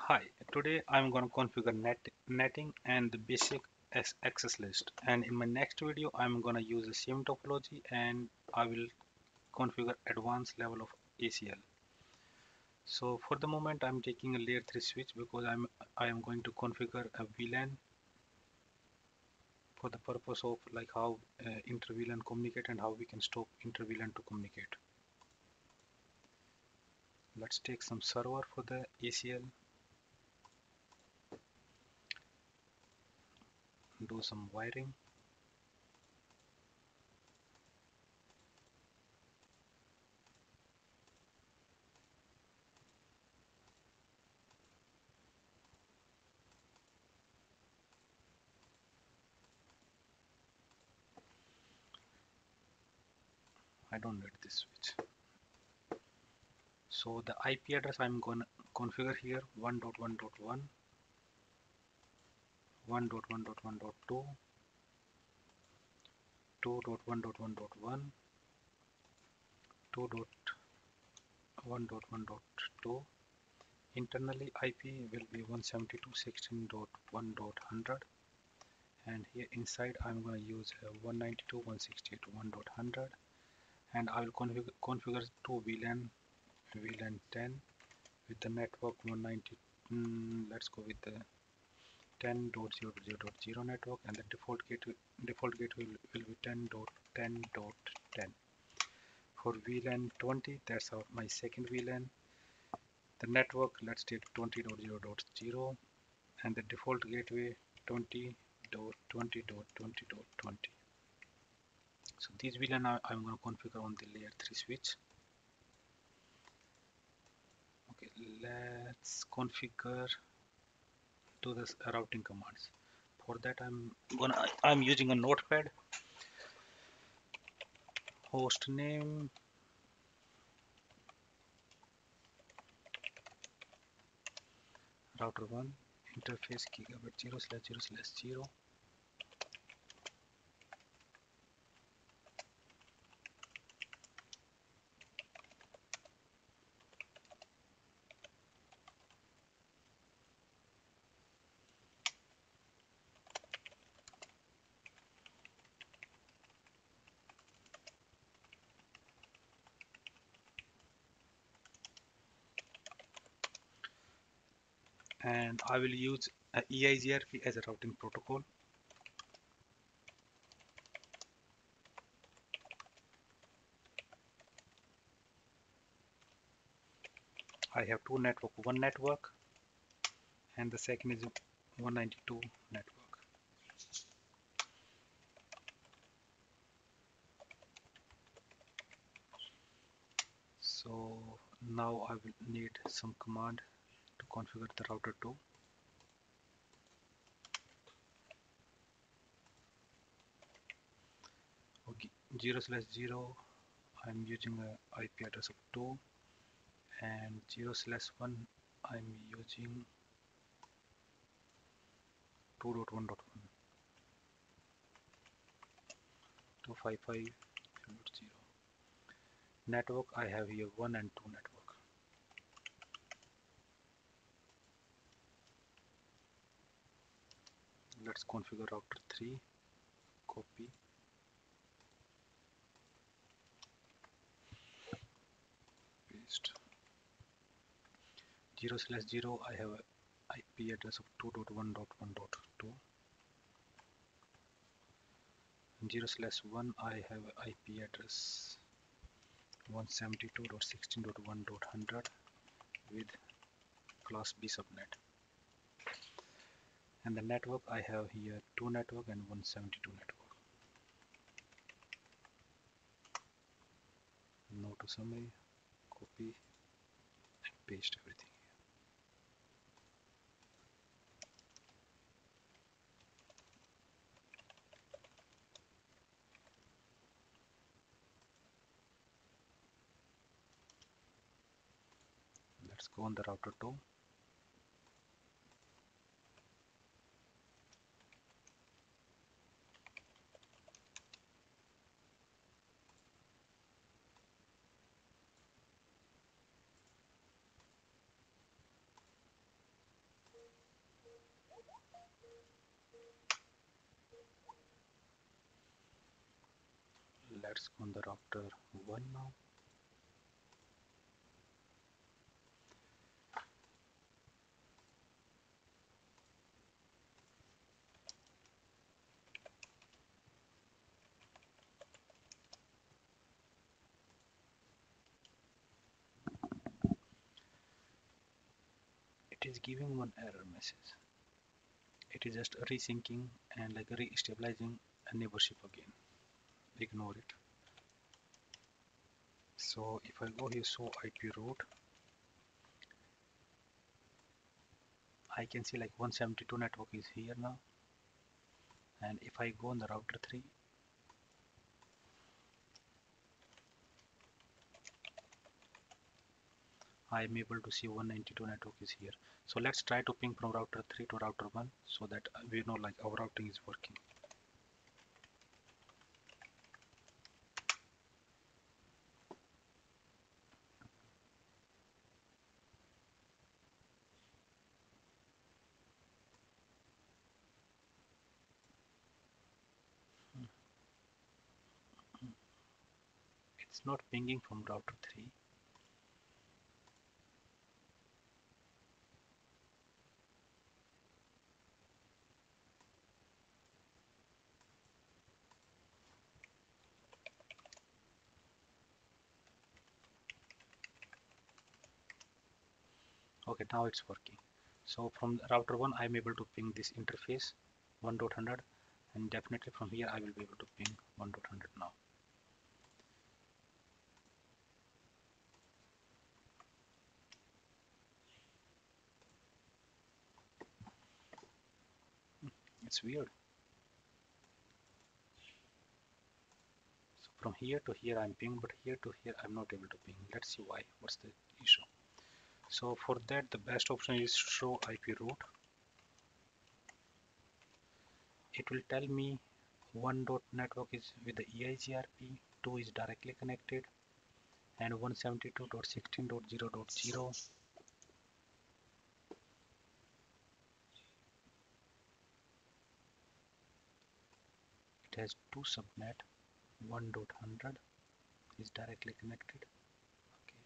Hi, today I'm going to configure netting and the basic access list. And in my next video, I'm going to use the same topology and I will configure advanced level of ACL. So for the moment, I'm taking a layer 3 switch because I am going to configure a VLAN for the purpose of like how inter-VLAN communicate and how we can stop inter-VLAN to communicate. Let's take some server for the ACL. Do some wiring. I don't need this switch. So the IP address I'm going to configure here 1.1.1, 1.1.1.2, 2.1.1.1, 2.1.1.2. Internally IP will be 172.16.1.100, and here inside I'm going to use 192.168.1.100, and I will configure two VLAN 10 with the network 190. Let's go with the 10.0.0.0 network, and the default gateway will be 10.10.10. For VLAN 20, that's my second VLAN. The network, let's take 20.0.0, and the default gateway 20.20.20.20. So these VLAN I'm going to configure on the layer 3 switch. Okay, let's configure to this routing commands. For that I'm using a notepad. Host name, router 1, interface gigabit 0/0/0. And I will use eigrp as a routing protocol. I have two network, one network and the second is 192 network. So now I will need some command to configure the router 2. Okay, 0/0 I'm using a IP address of 2, and 0/1 I'm using 2.1.1, 255.0. Network I have here 1 and 2 network. Let's configure router 3. Copy, paste. 0/0 I have a IP address of 2.1.1.2. 0/1 I have a IP address 172.16.1.100 with class B subnet. And the network I have here 2 network and 172 network. Now to summary, copy and paste everything. Let's go on the router 2. let's go on the router 1 now. It is giving one error message. It is just resyncing and like re-stabilizing a neighborship again. Ignore it. So if I go here, show IP route, I can see like 172 network is here now. And if I go on the router 3, I am able to see 192 network is here. So let's try to ping from router 3 to router 1 so that we know like our routing is working. It's not pinging from router 3. Okay, now it's working. So from router 1 I'm able to ping this interface 1.100, and definitely from here I will be able to ping 1.100 now. It's weird. So from here to here I'm ping, but here to here I'm not able to ping. Let's see why. What's the issue? So for that the best option is show IP route. It will tell me one dot network is with the eigrp, 2 is directly connected, and 172.16.0.0. It has 2 subnet, 1.100 is directly connected. Okay,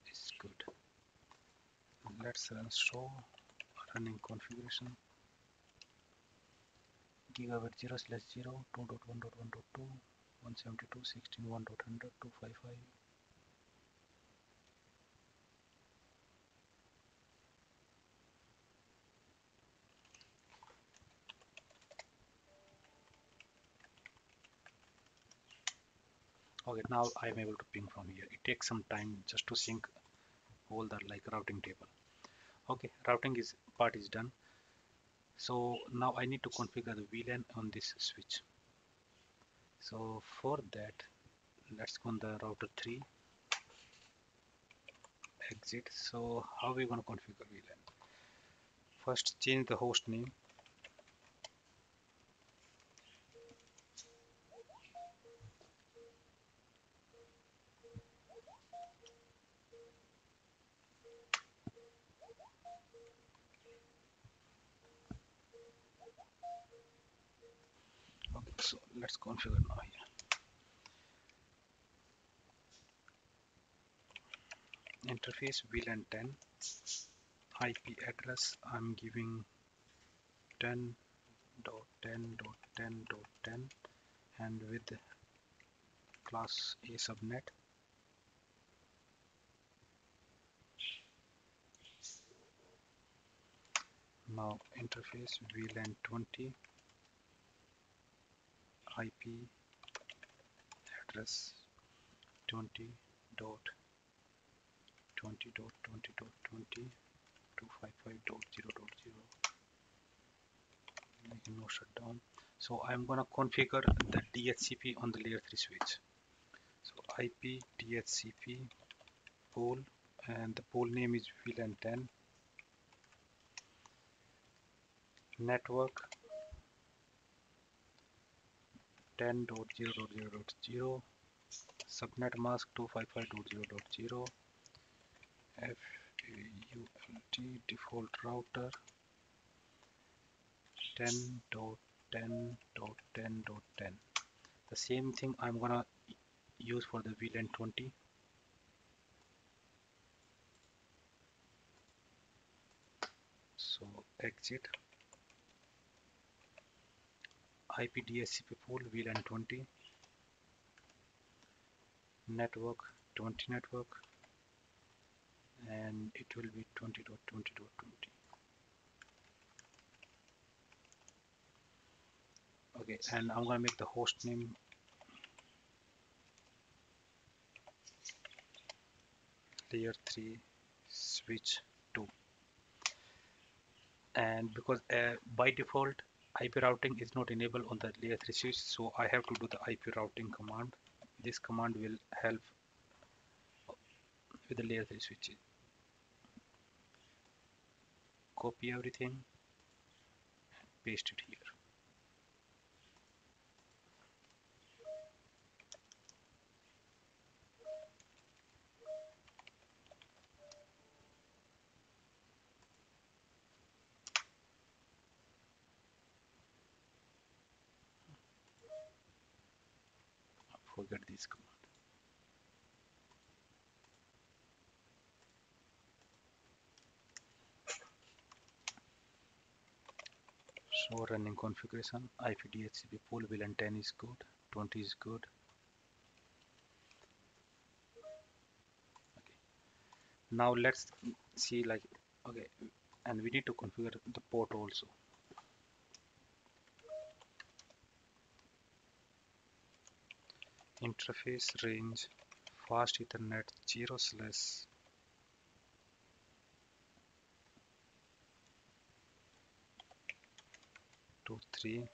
it's good. Let's run show running configuration. Gigabit 0/0, 2.1.1.2, 172.16.1.100, 255. Okay, now I am able to ping from here. It takes some time just to sync all the like routing table. Okay, routing is part is done. So now I need to configure the VLAN on this switch. So for that, let's go on the router 3, exit. So how are we going to configure VLAN? First, change the host name. Okay, so let's configure now here. Interface VLAN 10, IP address I'm giving 10.10.10.10, and with class A subnet. Now interface VLAN 20, IP address 20.20.20.20 255.0.0. No shutdown. So I'm gonna configure the DHCP on the layer 3 switch. So IP DHCP pool, and the pool name is VLAN 10. Network 10.0.0.0. Subnet mask 255.0.0. FAULT default router 10.10.10.10. The same thing I'm gonna use for the VLAN 20. So exit IP DHCP pool VLAN 20 network 20 network, and it will be 20.20.20. Okay, and I'm gonna make the host name layer 3 switch 2, and because by default IP routing is not enabled on the layer 3 switch, so I have to do the IP routing command. This command will help with the layer 3 switches. Copy everything, paste it here. Forget this command. So running configuration, IP DHCP pool VLAN 10 is good, 20 is good. Okay. Now let's see, like, okay, and we need to configure the port also. Interface range fast Ethernet 0/23,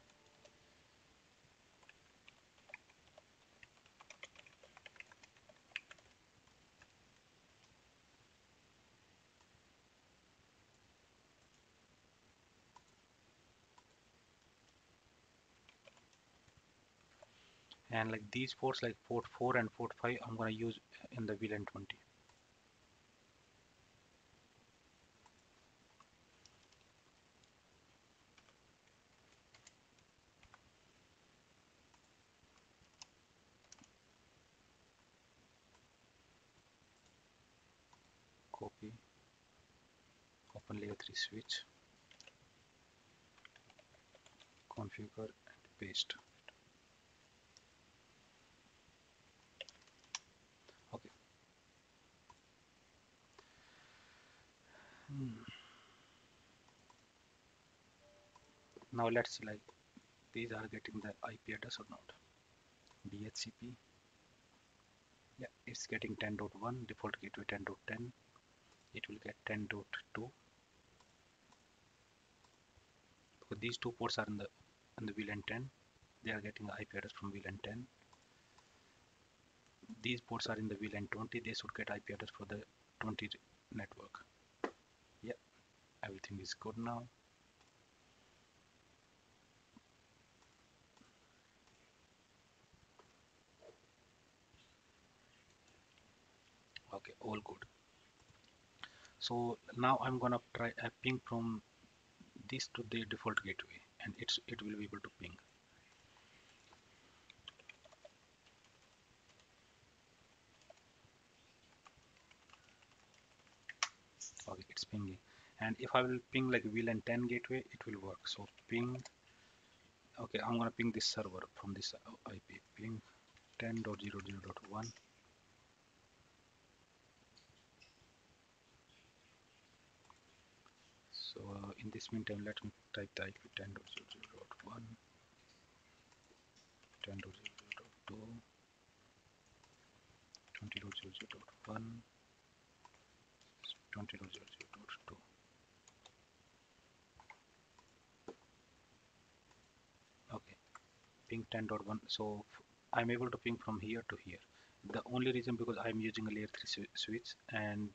and like these ports, like port 4 and port 5, I'm gonna use in the VLAN 20. Copy, open layer 3 switch, configure and paste. Okay. Now let's see, like, these are getting the IP address or not. DHCP, yeah, it's getting 10.1, default gateway 10.10. It will get 10.2. So these two ports are in the VLAN 10. They are getting the IP address from VLAN 10. These ports are in the VLAN 20. They should get IP address for the 20 network. Yeah, everything is good now. Okay, all good. So now I'm gonna try a ping from this to the default gateway, and it will be able to ping. Okay, it's pinging. And if I will ping like VLAN 10 gateway, it will work. So ping. Okay, I'm gonna ping this server from this IP. Ping 10.0.0.1. So in this meantime, let me type the IP 10.0.0.1, 10.0.0.2, 20.0.0.1, 20.0.0.2. Okay, ping 10.1. So I'm able to ping from here to here. The only reason because I'm using a layer 3 switch, and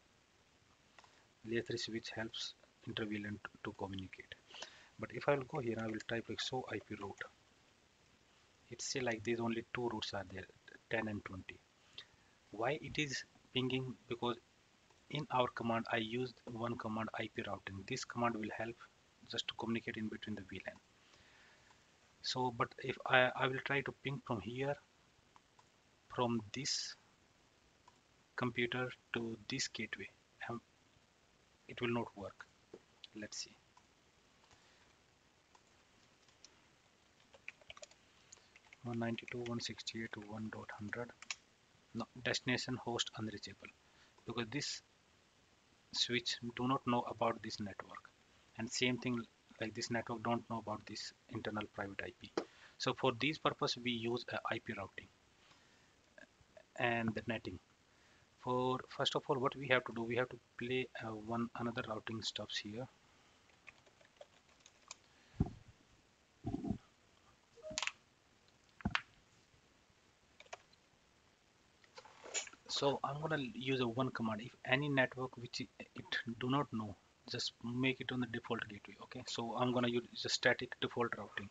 layer 3 switch helps interVLAN to communicate. But if I will go here, I will type like show IP route. It say like these only two routes are there, 10 and 20. Why it is pinging? Because in our command I used one command, IP routing. This command will help just to communicate in between the VLAN. So but if I will try to ping from here, from this computer to this gateway, um, it will not work. Let's see. 192.168.1.100. No, destination host unreachable, because this switch do not know about this network, and same thing like this network don't know about this internal private IP. So for this purpose we use a IP routing and the netting. For first of all, what we have to do, we have to play one another routing stuffs here. So I'm gonna use a one command. If any network which it do not know, just make it on the default gateway. Okay, so I'm gonna use a static default routing.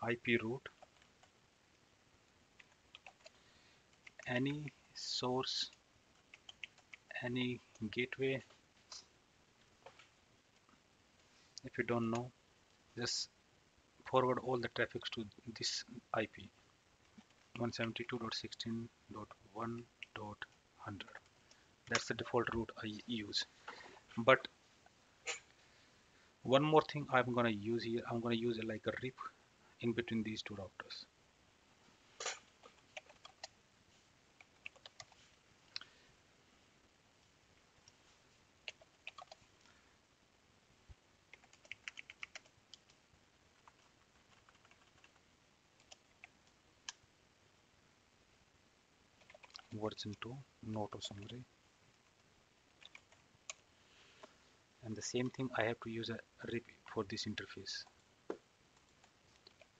IP route any source, any gateway. If you don't know, just forward all the traffics to this IP 172.16.1.100. That's the default route I use. But one more thing I'm gonna use here, I'm gonna use like a rip in between these two routers. Version 2, NAT summary, and the same thing I have to use a rip for this interface.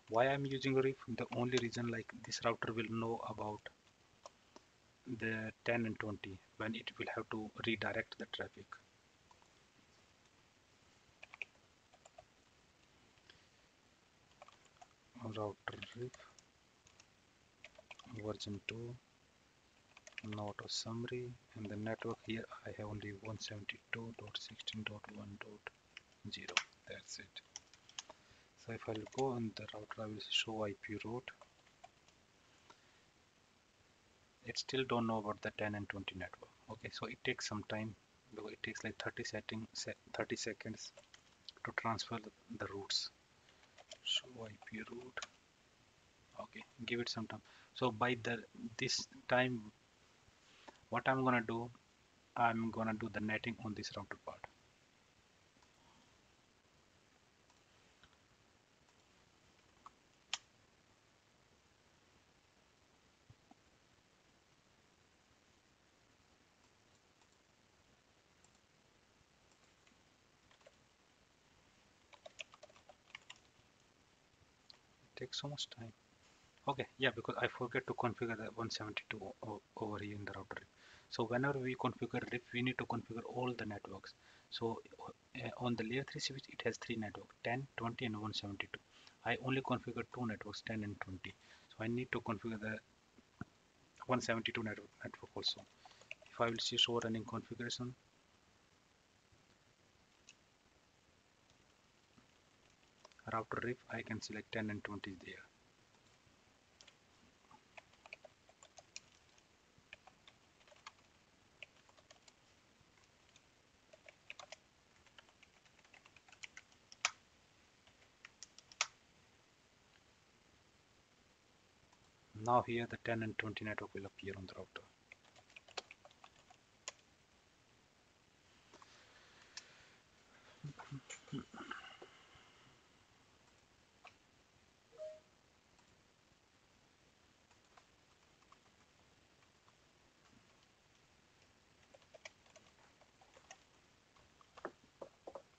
Why I'm using rip? The only reason, like this router will know about the 10 and 20 when it will have to redirect the traffic. Router rip version 2, NAT summary, and the network here I have only 172.16.1.0. That's it. So if I'll go on the router, I will show IP route. It still don't know about the 10 and 20 network. Okay, so it takes some time, because it takes like 30 seconds to transfer the routes. Show IP route. Okay, give it some time. So by this time, what I'm gonna do, I'm gonna do the netting on this router part. It takes so much time. Okay, yeah, because I forget to configure the 172 over here in the router. So whenever we configure RIP, we need to configure all the networks. So on the layer 3 switch, it has three networks, 10, 20, and 172. I only configure two networks, 10 and 20. So I need to configure the 172 network also. If I will see show running configuration, router RIP, I can select 10 and 20 is there. Now here the 10 and 20 network will appear on the router.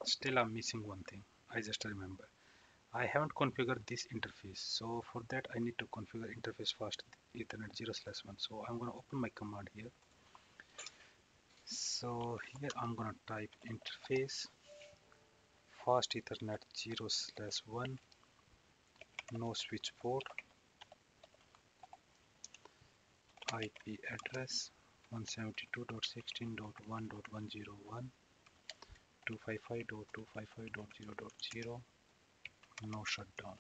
Still I'm missing one thing. I just remember. I haven't configured this interface. So for that I need to configure interface fast Ethernet 0/1. So I'm gonna open my command here. So here I'm gonna type interface fast Ethernet 0/1, no switch port, IP address 172.16.1.101, 255.255.0.0, no shutdown.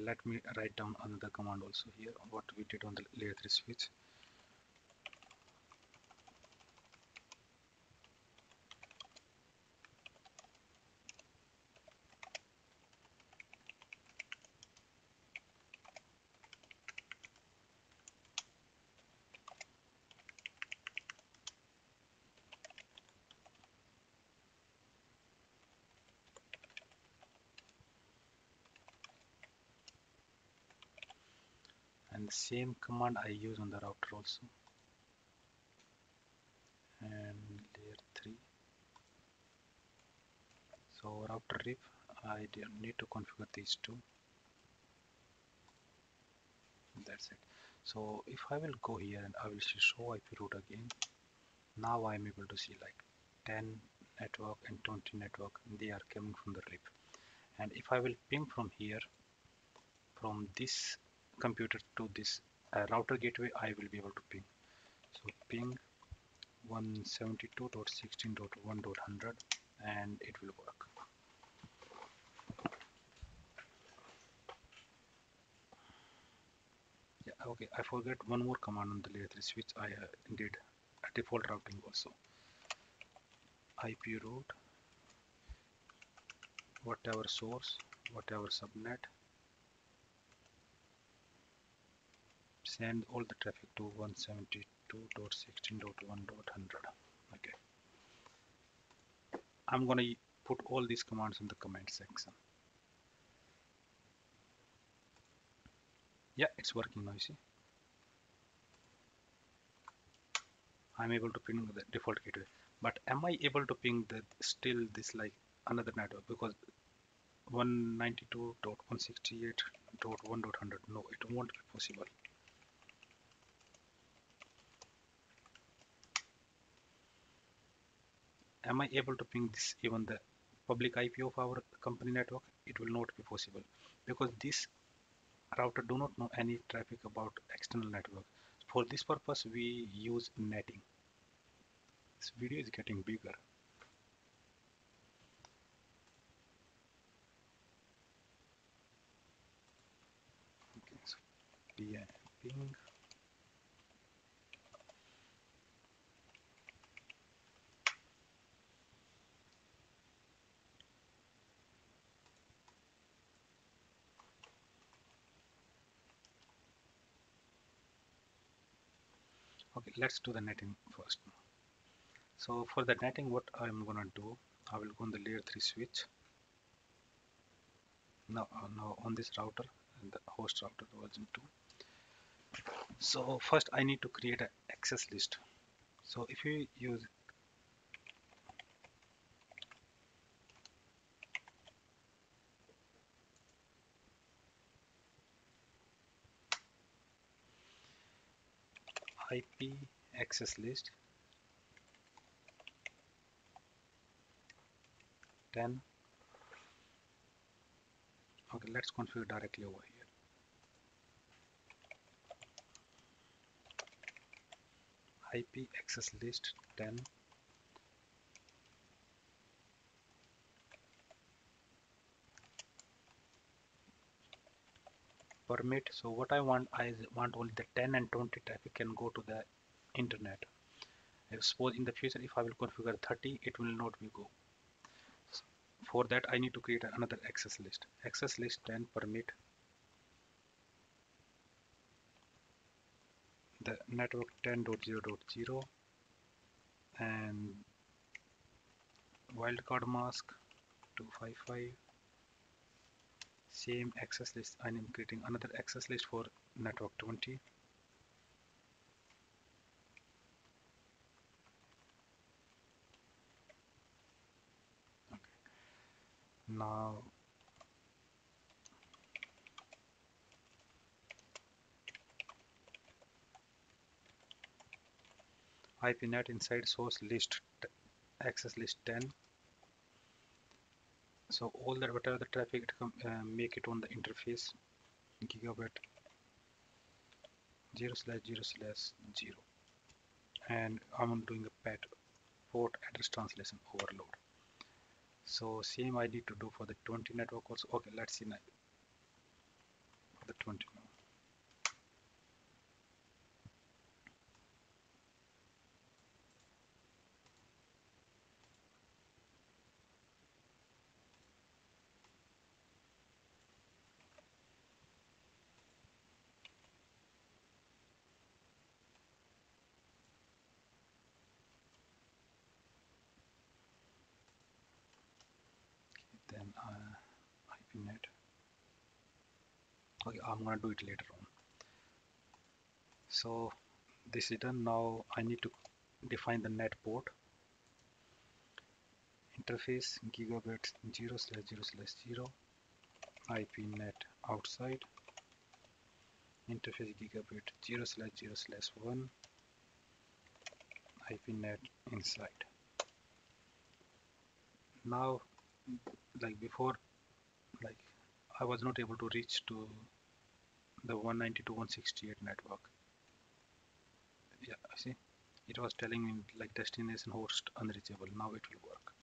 let me write down another command also here, what we did on the layer 3 switch. And the same command I use on the router also. And layer 3. So router rip, I need to configure these two. That's it. So if I will go here and I will show IP route again, now I'm able to see like 10 network and 20 network, they are coming from the RIP. And if I will ping from here, from this computer to this router gateway, I will be able to ping. So ping 172.16.1.100 and it will work. Yeah, okay, I forgot one more command on the layer 3 switch. I did a default routing also. IP route, whatever source, whatever subnet, send all the traffic to 172.16.1.100. Okay, I'm gonna put all these commands in the comment section. Yeah, it's working now, you see. I'm able to ping the default gateway, but am I able to ping the still this like another network, because 192.168.1.100, no, it won't be possible. Am I able to ping this even the public IP of our company network? It will not be possible, because this router do not know any traffic about external network. For this purpose we use netting. This video is getting bigger. Okay, so ping. Okay, let's do the netting first. So for the netting, what I'm gonna do, I will go on the layer 3 switch. Now on this router, the host router version 2. So first I need to create an access list. So if you use IP access list 10. Okay, let's configure directly over here. IP access list 10 permit. So what I want only the 10 and 20 traffic can go to the internet. I suppose in the future if I will configure 30, it will not be go. So for that I need to create another access list. Access list 10 permit the network 10.0.0 and wildcard mask 255. Same access list, I am creating another access list for network 20. Okay. Now IPNet inside source list access list 10. So all that whatever the traffic it make it on the interface gigabit 0/0/0, and I'm doing a port address translation overload. So same I need to do for the 20 network also. Okay, let's see now. the 20 now. Then IP-NET. Okay, I'm gonna do it later on. So this is done. Now I need to define the NAT port. Interface gigabit 0/0/0 IP-NET outside. Interface gigabit 0/0/1 IP-NET inside. Now, like before, like I was not able to reach to the 192.168 network. Yeah, see, it was telling me like destination host unreachable. Now it will work.